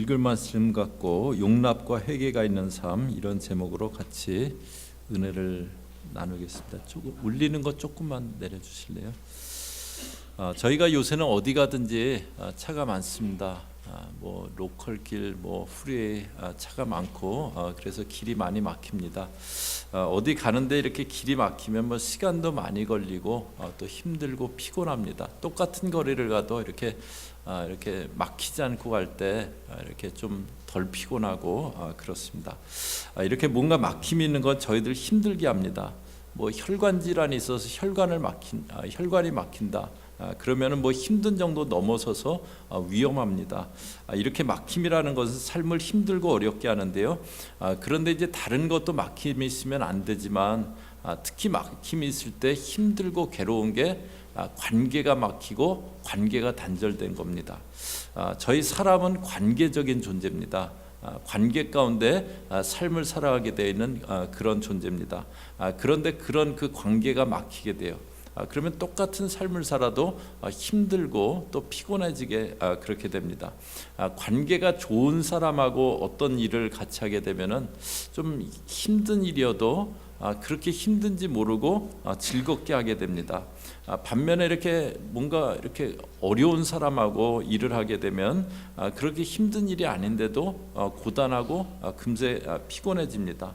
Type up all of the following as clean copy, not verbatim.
읽을 말씀 같고 용납과 회개가 있는 삶, 이런 제목으로 같이 은혜를 나누겠습니다. 조금 울리는 것 조금만 내려주실래요? 저희가 요새는 어디 가든지 차가 많습니다. 뭐 로컬길, 뭐 프리웨이 차가 많고 그래서 길이 많이 막힙니다. 어디 가는데 이렇게 길이 막히면 뭐 시간도 많이 걸리고 또 힘들고 피곤합니다. 똑같은 거리를 가도 이렇게 막히지 않고 갈 때 이렇게 좀 덜 피곤하고 그렇습니다. 이렇게 뭔가 막힘이 있는 건 저희들 힘들게 합니다. 뭐 혈관 질환이 있어서 혈관이 막힌다. 그러면은 뭐 힘든 정도 넘어서서 위험합니다. 이렇게 막힘이라는 것은 삶을 힘들고 어렵게 하는데요. 그런데 이제 다른 것도 막힘이 있으면 안 되지만 특히 막힘이 있을 때 힘들고 괴로운 게 관계가 막히고 관계가 단절된 겁니다. 저희 사람은 관계적인 존재입니다. 관계 가운데 삶을 살아가게 되어 있는 그런 존재입니다. 그런데 그런 그 관계가 막히게 돼요. 그러면 똑같은 삶을 살아도 힘들고 또 피곤해지게 그렇게 됩니다. 관계가 좋은 사람하고 어떤 일을 같이 하게 되면은 좀 힘든 일이어도 그렇게 힘든지 모르고 즐겁게 하게 됩니다. 반면에 이렇게 뭔가 이렇게 어려운 사람하고 일을 하게 되면 그렇게 힘든 일이 아닌데도 고단하고 금세 피곤해집니다.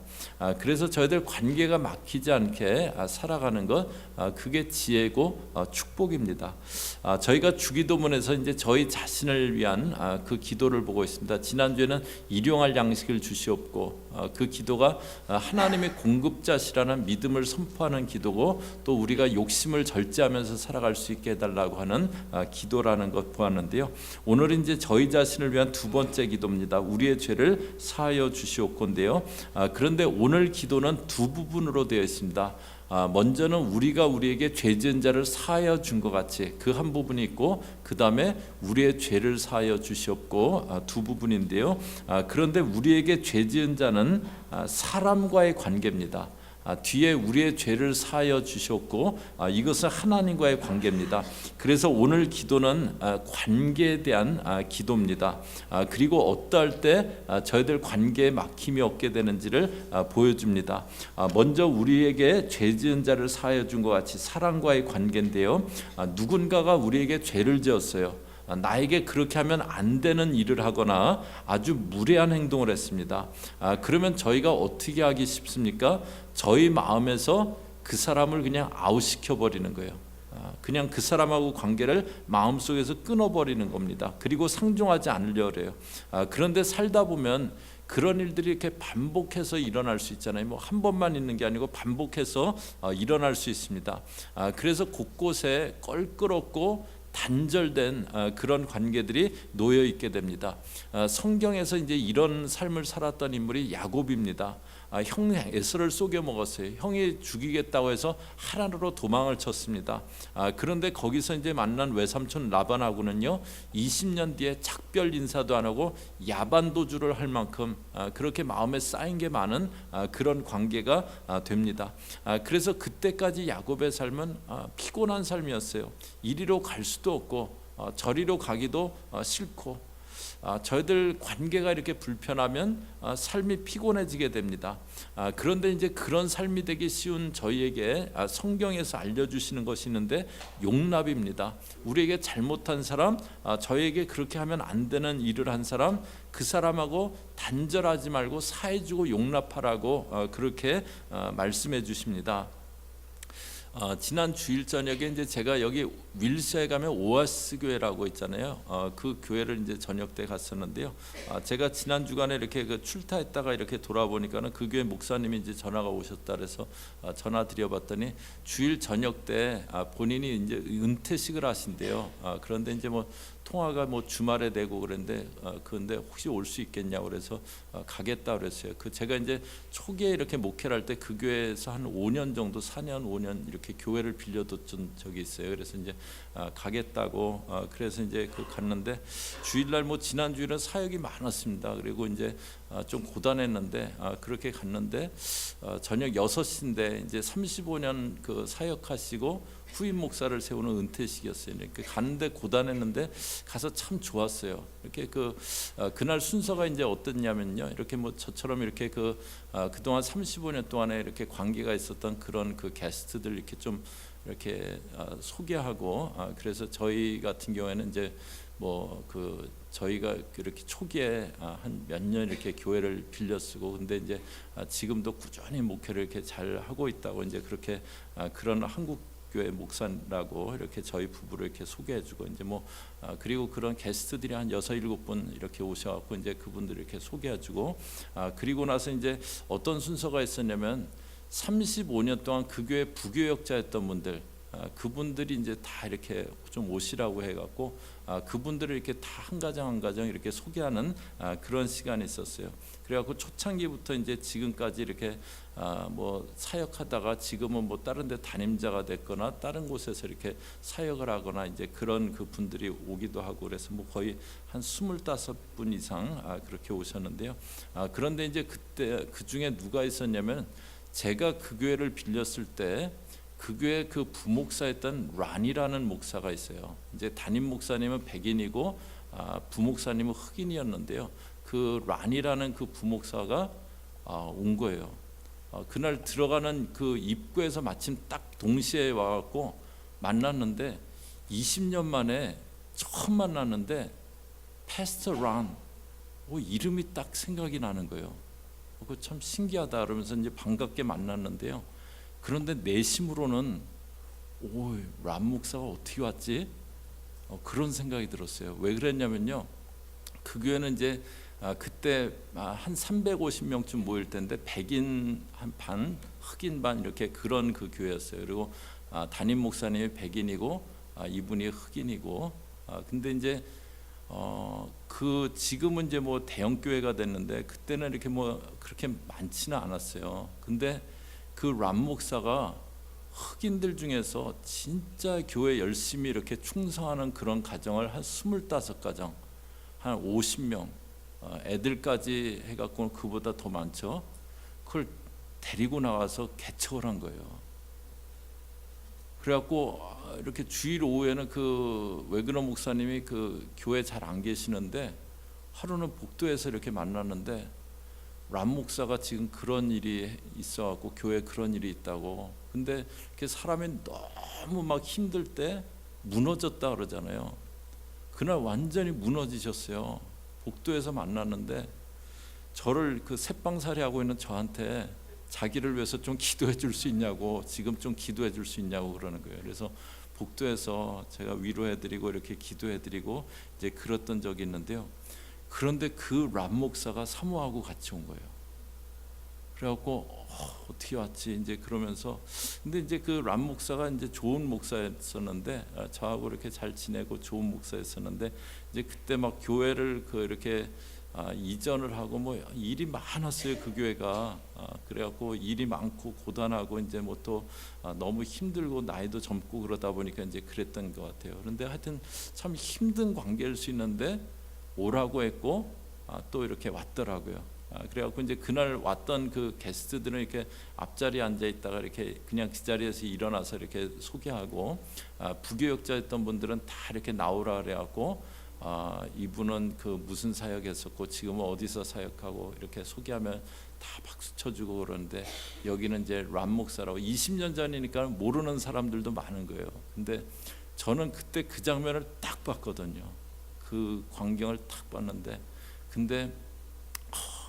그래서 저희들 관계가 막히지 않게 살아가는 것, 그게 지혜고 축복입니다. 저희가 주기도문에서 이제 저희 자신을 위한 그 기도를 보고 있습니다. 지난주에는 일용할 양식을 주시옵고, 그 기도가 하나님의 공급자시라는 믿음을 선포하는 기도고, 또 우리가 욕심을 절제하면서 살아갈 수 있게 해달라고 하는 기도라는 것 보았는데요. 오늘은 이제 저희 자신을 위한 두 번째 기도입니다. 우리의 죄를 사하여 주시옵건데요. 그런데 오늘 기도는 두 부분으로 되어 있습니다. 먼저는 우리가 우리에게 죄 지은 자를 사하여 준 것 같이 그 한 부분이 있고, 그 다음에 우리의 죄를 사하여 주시옵고, 두 부분인데요. 그런데 우리에게 죄 지은 자는 사람과의 관계입니다. 뒤에 우리의 죄를 사하여 주셨고, 이것은 하나님과의 관계입니다. 그래서 오늘 기도는 관계에 대한 기도입니다. 그리고 어떠할 때 저희들 관계에 막힘이 없게 되는지를 보여줍니다. 먼저 우리에게 죄 지은 자를 사하여 준 것 같이 사람과의 관계인데요. 누군가가 우리에게 죄를 지었어요. 나에게 그렇게 하면 안 되는 일을 하거나 아주 무례한 행동을 했습니다. 그러면 저희가 어떻게 하기 쉽습니까? 저희 마음에서 그 사람을 그냥 아웃시켜 버리는 거예요. 그냥 그 사람하고 관계를 마음속에서 끊어버리는 겁니다. 그리고 상종하지 않으려 해요. 그런데 살다 보면 그런 일들이 이렇게 반복해서 일어날 수 있잖아요. 뭐 한 번만 있는 게 아니고 반복해서 일어날 수 있습니다. 그래서 곳곳에 껄끄럽고 단절된 그런 관계들이 놓여 있게 됩니다. 성경에서 이제 이런 삶을 살았던 인물이 야곱입니다. 형 에서를 속여 먹었어요. 형이 죽이겠다고 해서 하란으로 도망을 쳤습니다. 그런데 거기서 이제 만난 외삼촌 라반하고는요, 20년 뒤에 작별 인사도 안 하고 야반도주를 할 만큼 그렇게 마음에 쌓인 게 많은 그런 관계가 됩니다. 그래서 그때까지 야곱의 삶은 피곤한 삶이었어요. 이리로 갈 수도 없고 저리로 가기도 싫고, 저희들 관계가 이렇게 불편하면 삶이 피곤해지게 됩니다. 그런데 이제 그런 삶이 되기 쉬운 저희에게 성경에서 알려주시는 것이 있는데, 용납입니다. 우리에게 잘못한 사람, 저희에게 그렇게 하면 안 되는 일을 한 사람, 그 사람하고 단절하지 말고 사해주고 용납하라고 그렇게 말씀해 주십니다. 지난 주일 저녁에 이제 제가 여기 윌셔에 가면 오아시스 교회라고 있잖아요. 그 교회를 이제 저녁 때 갔었는데요. 제가 지난 주간에 이렇게 출타했다가 이렇게 돌아보니까는 그 교회 목사님이 이제 전화가 오셨다 그래서 전화 드려봤더니 주일 저녁 때 본인이 이제 은퇴식을 하신대요. 그런데 이제 뭐 통화가 뭐 주말에 되고 그랬는데 그런데 혹시 올 수 있겠냐고 그래서 가겠다 그랬어요. 제가 이제 초기에 이렇게 목회를 할 때 그 교회에서 한 5년 정도 4년 5년 이렇게 교회를 빌려뒀던 적이 있어요. 그래서 이제 가겠다고 그래서 이제 갔는데, 주일날 뭐 지난 주일은 사역이 많았습니다. 그리고 이제 좀 고단했는데 그렇게 갔는데 저녁 6시인데 이제 35년 그 사역하시고 후임 목사를 세우는 은퇴식이었어요. 이렇게 가는데 고단했는데 가서 참 좋았어요. 이렇게 그날 순서가 이제 어땠냐면요. 이렇게 뭐 저처럼 이렇게 그동안 35년 동안에 이렇게 관계가 있었던 그런 그 게스트들 이렇게 좀 이렇게 소개하고, 그래서 저희 같은 경우에는 이제 뭐 저희가 이렇게 초기에 한 몇 년 이렇게 교회를 빌려 쓰고, 근데 이제 지금도 꾸준히 목회를 이렇게 잘 하고 있다고 이제 그렇게 그런 한국 교회 목사라고 이렇게 저희 부부를 이렇게 소개해주고, 이제 뭐 그리고 그런 게스트들이 한 6-7분 이렇게 오셔갖고 이제 그분들 이렇게 소개해주고, 그리고 나서 이제 어떤 순서가 있었냐면 35년 동안 그 교회 부교역자였던 분들, 그분들이 이제 다 이렇게 좀 오시라고 해갖고 그분들을 이렇게 다 한 가정 한 가정 이렇게 소개하는 그런 시간이 있었어요. 그래갖고 초창기부터 이제 지금까지 이렇게 뭐 사역하다가 지금은 뭐 다른 데 담임자가 됐거나 다른 곳에서 이렇게 사역을 하거나 이제 그런 그 분들이 오기도 하고, 그래서 뭐 거의 한 25분 이상 그렇게 오셨는데요. 그런데 이제 그때 그 중에 누가 있었냐면, 제가 그 교회를 빌렸을 때 그 교회 그 부목사였던 란이라는 목사가 있어요. 이제 담임 목사님은 백인이고 부목사님은 흑인이었는데요. 그 란이라는 그 부목사가 온 거예요. 그날 들어가는 그 입구에서 마침 딱 동시에 와갖고 만났는데, 20년 만에 처음 만났는데 패스터 란, 이름이 딱 생각이 나는 거예요. 그거 참 신기하다 그러면서 이제 반갑게 만났는데요. 그런데 내심으로는 란 목사가 어떻게 왔지? 그런 생각이 들었어요. 왜 그랬냐면요, 그 교회는 이제 그때 한 350명쯤 모일 텐데 백인 한 반, 흑인 반 이렇게 그런 그 교회였어요. 그리고 담임 목사님이 백인이고 이분이 흑인이고, 근데 이제 지금은 이제 뭐 대형 교회가 됐는데 그때는 이렇게 뭐 그렇게 많지는 않았어요. 근데 그 람 목사가 흑인들 중에서 진짜 교회 열심히 이렇게 충성하는 그런 가정을 한 25가정, 한 50명, 애들까지 해갖고 그보다 더 많죠. 그걸 데리고 나와서 개척을 한 거예요. 그래갖고 이렇게 주일 오후에는 그 웨그너 목사님이 그 교회 잘 안 계시는데 하루는 복도에서 이렇게 만났는데, 람 목사가 지금 그런 일이 있어갖고 교회에 그런 일이 있다고. 근데 이렇게 사람이 너무 막 힘들 때 무너졌다 그러잖아요. 그날 완전히 무너지셨어요. 복도에서 만났는데 저를 그 새빵살이 하고 있는 저한테 자기를 위해서 좀 기도해 줄 수 있냐고, 지금 좀 기도해 줄 수 있냐고 그러는 거예요. 그래서 복도에서 제가 위로해 드리고 이렇게 기도해 드리고 이제 그랬던 적이 있는데요. 그런데 그 람 목사가 사모하고 같이 온 거예요. 그래갖고 어떻게 왔지 이제 그러면서, 근데 이제 그 람 목사가 이제 좋은 목사였었는데 저하고 이렇게 잘 지내고 좋은 목사였었는데, 이제 그때 막 교회를 이렇게 이전을 하고 뭐 일이 많았어요. 그 교회가 그래갖고 일이 많고 고단하고 이제 뭐 또 너무 힘들고 나이도 젊고 그러다 보니까 이제 그랬던 것 같아요. 그런데 하여튼 참 힘든 관계일 수 있는데 오라고 했고 또 이렇게 왔더라고요. 그래갖고 이제 그날 왔던 그 게스트들은 이렇게 앞자리에 앉아 있다가 이렇게 그냥 그 자리에서 일어나서 이렇게 소개하고, 부교역자였던 분들은 다 이렇게 나오라 그래갖고 이분은 그 무슨 사역했었고 지금은 어디서 사역하고 이렇게 소개하면 다 박수 쳐주고 그러는데, 여기는 이제 람 목사라고 20년 전이니까 모르는 사람들도 많은 거예요. 근데 저는 그때 그 장면을 딱 봤거든요. 그 광경을 딱 봤는데, 근데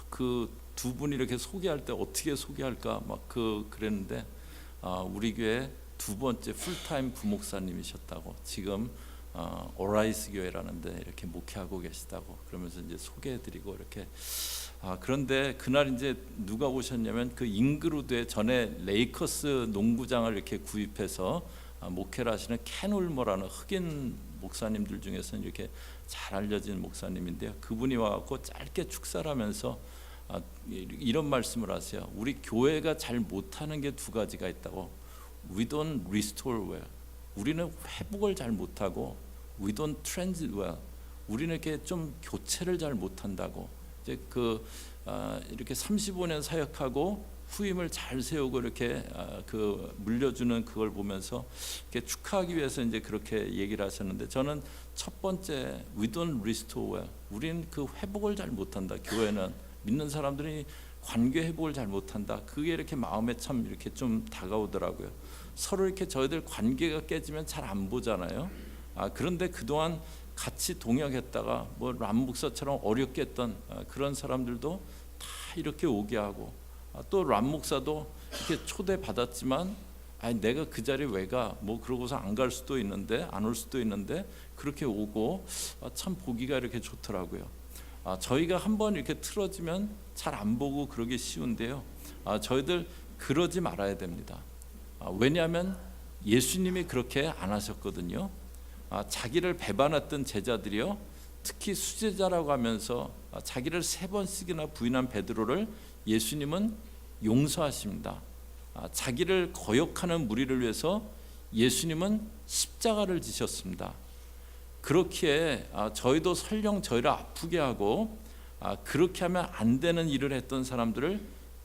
그 두 분이 이렇게 소개할 때 어떻게 소개할까 막 그랬는데, 우리 교회 두 번째 풀타임 부목사님이셨다고, 지금 오라이스 교회라는데 이렇게 목회하고 계시다고 그러면서 이제 소개해드리고 이렇게. 그런데 그날 이제 누가 오셨냐면, 그 잉그루드에 전에 레이커스 농구장을 이렇게 구입해서 목회를 하시는 켄 울머라는 흑인 목사님들 중에서는 이렇게 잘 알려진 목사님인데요. 그분이 와갖고 짧게 축사를 하면서 이런 말씀을 하세요. 우리 교회가 잘 못하는 게 두 가지가 있다고. We don't restore well. 우리는 회복을 잘 못하고, We don't transit well. 우리는 이렇게 좀 교체를 잘 못한다고. 이제 이렇게 35년 사역하고 후임을 잘 세우고 이렇게 그 물려주는 그걸 보면서 이렇게 축하하기 위해서 이제 그렇게 얘기를 하셨는데, 저는 첫 번째 we don't restore well. 우리는 그 회복을 잘 못한다. 교회는 믿는 사람들이 관계 회복을 잘 못한다. 그게 이렇게 마음에 참 이렇게 좀 다가오더라고요. 서로 이렇게 저희들 관계가 깨지면 잘 안 보잖아요. 그런데 그동안 같이 동역했다가 뭐 람 목사처럼 어렵게 했던 그런 사람들도 다 이렇게 오게 하고, 또 람 목사도 이렇게 초대 받았지만 아니 내가 그 자리에 왜 가? 뭐 그러고서 안 갈 수도 있는데, 안 올 수도 있는데 그렇게 오고, 참 보기가 이렇게 좋더라고요. 저희가 한번 이렇게 틀어지면 잘 안 보고 그러기 쉬운데요. 저희들 그러지 말아야 됩니다. 왜냐하면 예수님이 그렇게 안 하셨거든요. 자기를 배반했던 제자들이요, 특히 수제자라고 하면서 자기를 3번씩이나 부인한 베드로를 예수님은 용서하십니다. 자기를 거역하는 무리를 위해서 예수님은 십자가를 지셨습니다. 그렇기에 저희도 설령 저희를 아프게 하고 그렇게 하면 안 되는 일을 했던 사람들을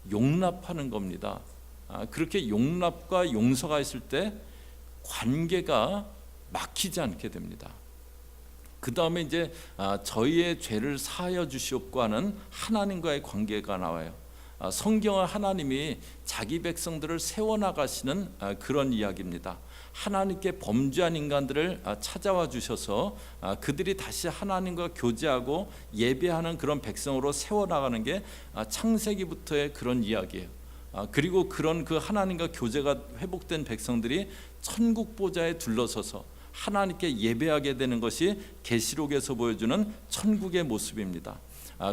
용납하는 겁니다. 그렇게 용납과 용서가 있을 때 관계가 막히지 않게 됩니다. 그 다음에 이제 저희의 죄를 사하여 주시옵고 하는 하나님과의 관계가 나와요. 성경은 하나님이 자기 백성들을 세워나가시는 그런 이야기입니다. 하나님께 범죄한 인간들을 찾아와 주셔서 그들이 다시 하나님과 교제하고 예배하는 그런 백성으로 세워나가는 게 창세기부터의 그런 이야기예요. 그리고 그런 그 하나님과 교제가 회복된 백성들이 천국 보좌에 둘러서서 하나님께 예배하게 되는 것이 계시록에서 보여주는 천국의 모습입니다.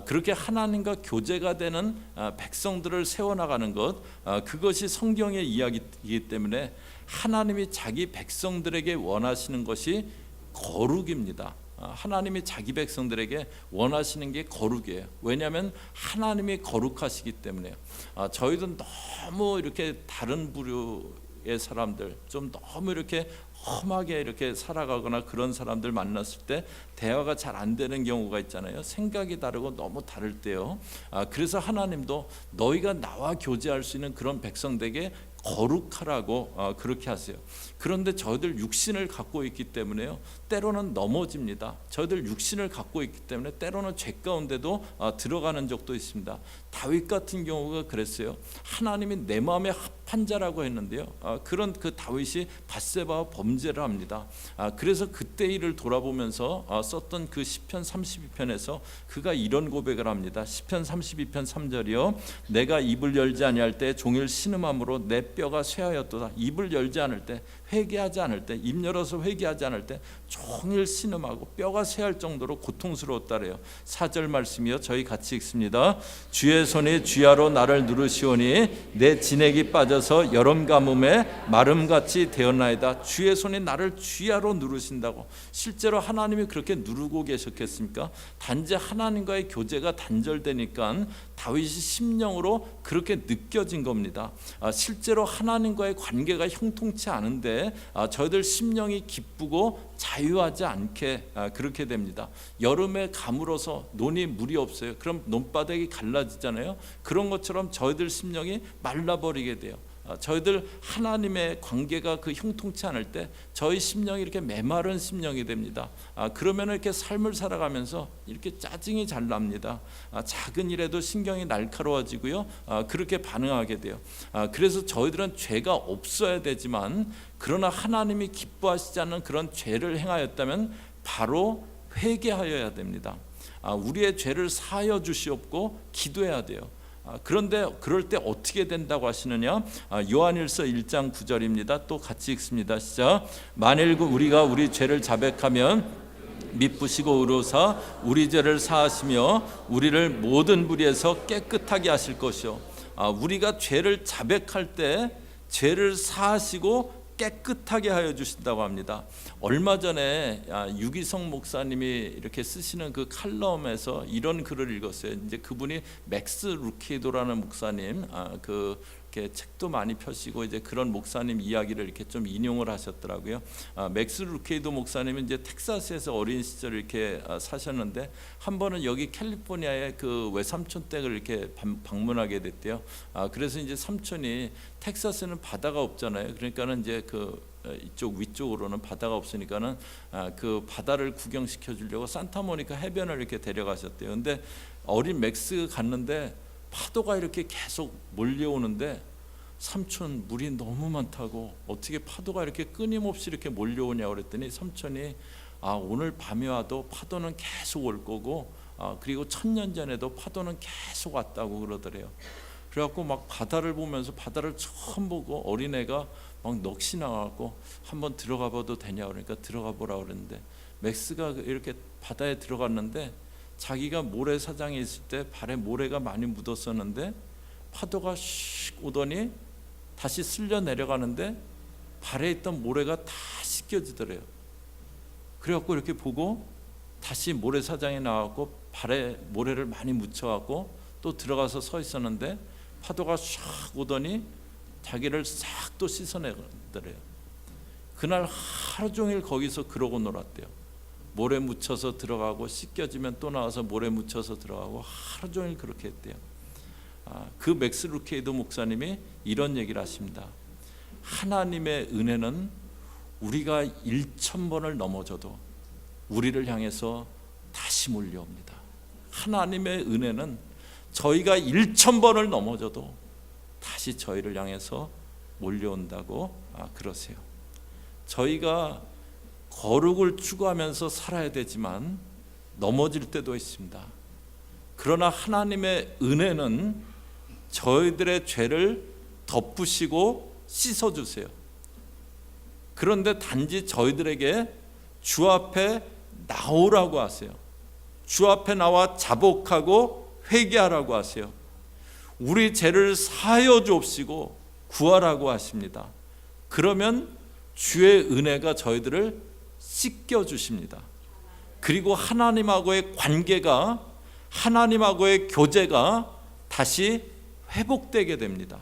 그렇게 하나님과 교제가 되는 백성들을 세워나가는 것, 그것이 성경의 이야기이기 때문에 하나님이 자기 백성들에게 원하시는 것이 거룩입니다. 하나님이 자기 백성들에게 원하시는 게 거룩이에요. 왜냐하면 하나님이 거룩하시기 때문에요. 저희도 너무 이렇게 다른 부류의 사람들, 좀 너무 이렇게 험하게 이렇게 살아가거나 그런 사람들 만났을 때 대화가 잘 안 되는 경우가 있잖아요. 생각이 다르고 너무 다를 때요. 그래서 하나님도 너희가 나와 교제할 수 있는 그런 백성들에게 거룩하라고 그렇게 하세요. 그런데 저희들 육신을 갖고 있기 때문에요, 때로는 넘어집니다. 저희들 육신을 갖고 있기 때문에 때로는 죄 가운데도 들어가는 적도 있습니다. 다윗 같은 경우가 그랬어요. 하나님이 내 마음에 합한 자라고 했는데요, 그런 그 다윗이 밧세바와 범죄를 합니다. 그래서 그때 일을 돌아보면서 썼던 그 시편 32편에서 그가 이런 고백을 합니다. 시편 32편 3절이요, 내가 입을 열지 아니할 때 종일 신음함으로 내 뼈가 쇠하였도다. 입을 열지 않을 때, 회개하지 않을 때, 입 열어서 회개하지 않을 때 종일 신음하고 뼈가 쇠할 정도로 고통스러웠다래요. 4절 말씀이요, 저희 같이 읽습니다. 주의 손이 쥐하로 나를 누르시오니 내 진액이 빠져서 여름 가뭄에 마름같이 되었나이다. 주의 손이 나를 쥐하로 누르신다고. 실제로 하나님이 그렇게 누르고 계셨겠습니까? 단지 하나님과의 교제가 단절되니까 다윗이 심령으로 그렇게 느껴진 겁니다. 실제로 하나님과의 관계가 형통치 않은데 저희들 심령이 기쁘고 자유하지 않게 그렇게 됩니다. 여름에 가물어서 논이 물이 없어요. 그럼 논바닥이 갈라지잖아요. 그런 것처럼 저희들 심령이 말라버리게 돼요. 저희들 하나님의 관계가 그 형통치 않을 때 저희 심령이 이렇게 메마른 심령이 됩니다. 그러면 이렇게 삶을 살아가면서 이렇게 짜증이 잘 납니다. 작은 일에도 신경이 날카로워지고요, 그렇게 반응하게 돼요. 그래서 저희들은 죄가 없어야 되지만, 그러나 하나님이 기뻐하시지 않는 그런 죄를 행하였다면 바로 회개하여야 됩니다. 우리의 죄를 사하여 주시옵고 기도해야 돼요. 그런데 그럴 때 어떻게 된다고 하시느냐? 요한일서 1장 9절입니다. 또 같이 읽습니다. 시작. 만일 우리가 우리 죄를 자백하면 미쁘시고 의로사 우리 죄를 사하시며 우리를 모든 불의에서 깨끗하게 하실 것이요. 우리가 죄를 자백할 때 죄를 사하시고 깨끗하게 하여 주신다고 합니다. 얼마 전에 유기성 목사님이 이렇게 쓰시는 그 칼럼에서 이런 글을 읽었어요. 이제 그분이 맥스 루키도라는 목사님, 그 이렇게 책도 많이 펴시고 이제 그런 목사님 이야기를 이렇게 좀 인용을 하셨더라고요. 맥스 루케이도 목사님은 이제 텍사스에서 어린 시절 이렇게 사셨는데 한 번은 여기 캘리포니아의 그 외삼촌 댁을 이렇게 방문하게 됐대요. 그래서 이제 삼촌이 텍사스는 바다가 없잖아요. 그러니까는 이제 그 이쪽 위쪽으로는 바다가 없으니까는 그 바다를 구경시켜 주려고 산타모니카 해변을 이렇게 데려가셨대요. 근데 어린 맥스 갔는데 파도가 이렇게 계속 몰려오는데 삼촌 물이 너무 많다고 어떻게 파도가 이렇게 끊임없이 이렇게 몰려오냐고 그랬더니 삼촌이 오늘 밤에 와도 파도는 계속 올 거고 그리고 1000년 전에도 파도는 계속 왔다고 그러더래요. 그래갖고 막 바다를 보면서 바다를 처음 보고 어린애가 막 넋이 나갖고 한번 들어가 봐도 되냐 그러니까 들어가 보라 그랬는데 맥스가 이렇게 바다에 들어갔는데 자기가 모래사장에 있을 때 발에 모래가 많이 묻었었는데 파도가 슉 오더니 다시 쓸려 내려가는데 발에 있던 모래가 다 씻겨지더래요. 그래갖고 이렇게 보고 다시 모래사장에 나와갖고 발에 모래를 많이 묻혀갖고 또 들어가서 서 있었는데 파도가 샥 오더니 자기를 싹 또 씻어내더래요. 그날 하루 종일 거기서 그러고 놀았대요. 모래 묻혀서 들어가고 씻겨지면 또 나와서 모래 묻혀서 들어가고 하루 종일 그렇게 했대요. 그 맥스 루케이도 목사님이 이런 얘기를 하십니다. 하나님의 은혜는 우리가 1000번을 넘어져도 우리를 향해서 다시 몰려옵니다. 하나님의 은혜는 저희가 1000번을 넘어져도 다시 저희를 향해서 몰려온다고 그러세요. 저희가 거룩을 추구하면서 살아야 되지만 넘어질 때도 있습니다. 그러나 하나님의 은혜는 저희들의 죄를 덮으시고 씻어주세요. 그런데 단지 저희들에게 주 앞에 나오라고 하세요. 주 앞에 나와 자복하고 회개하라고 하세요. 우리 죄를 사하여 주옵시고 구하라고 하십니다. 그러면 주의 은혜가 저희들을 씻겨 주십니다. 그리고 하나님하고의 관계가, 하나님하고의 교제가 다시 회복되게 됩니다.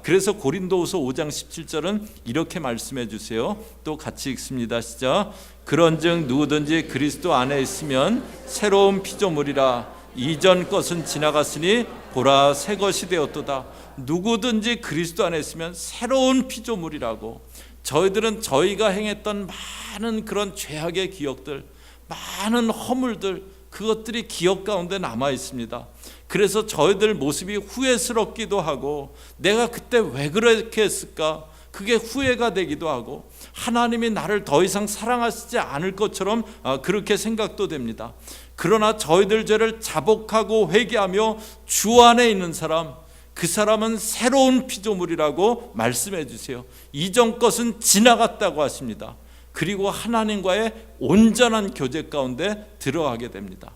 그래서 고린도후서 5장 17절은 이렇게 말씀해 주세요. 또 같이 읽습니다. 시작. 그런즉 누구든지 그리스도 안에 있으면 새로운 피조물이라. 이전 것은 지나갔으니 보라 새 것이 되었도다. 누구든지 그리스도 안에 있으면 새로운 피조물이라고. 저희들은 저희가 행했던 많은 그런 죄악의 기억들, 많은 허물들, 그것들이 기억 가운데 남아 있습니다. 그래서 저희들 모습이 후회스럽기도 하고 내가 그때 왜 그렇게 했을까? 그게 후회가 되기도 하고 하나님이 나를 더 이상 사랑하시지 않을 것처럼 그렇게 생각도 됩니다. 그러나 저희들 죄를 자복하고 회개하며 주 안에 있는 사람, 그 사람은 새로운 피조물이라고 말씀해 주세요. 이전 것은 지나갔다고 하십니다. 그리고 하나님과의 온전한 교제 가운데 들어가게 됩니다.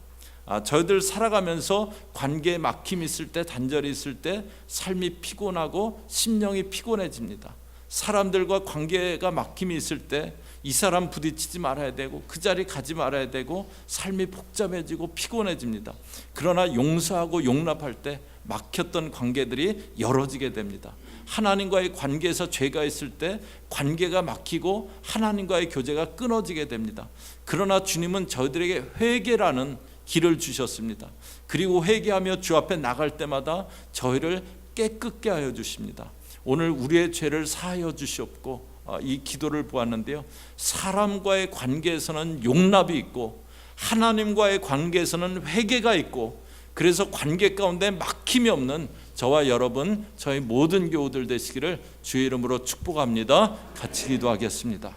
저희들 살아가면서 관계에 막힘이 있을 때, 단절이 있을 때 삶이 피곤하고 심령이 피곤해집니다. 사람들과 관계가 막힘이 있을 때 이 사람 부딪히지 말아야 되고 그 자리 가지 말아야 되고 삶이 복잡해지고 피곤해집니다. 그러나 용서하고 용납할 때 막혔던 관계들이 열어지게 됩니다. 하나님과의 관계에서 죄가 있을 때 관계가 막히고 하나님과의 교제가 끊어지게 됩니다. 그러나 주님은 저희들에게 회개라는 길을 주셨습니다. 그리고 회개하며 주 앞에 나갈 때마다 저희를 깨끗게 하여 주십니다. 오늘 우리의 죄를 사하여 주시옵고 이 기도를 보았는데요. 사람과의 관계에서는 용납이 있고 하나님과의 관계에서는 회개가 있고 그래서 관계 가운데 막힘이 없는 저와 여러분, 저희 모든 교우들 되시기를 주의 이름으로 축복합니다. 같이 기도하겠습니다.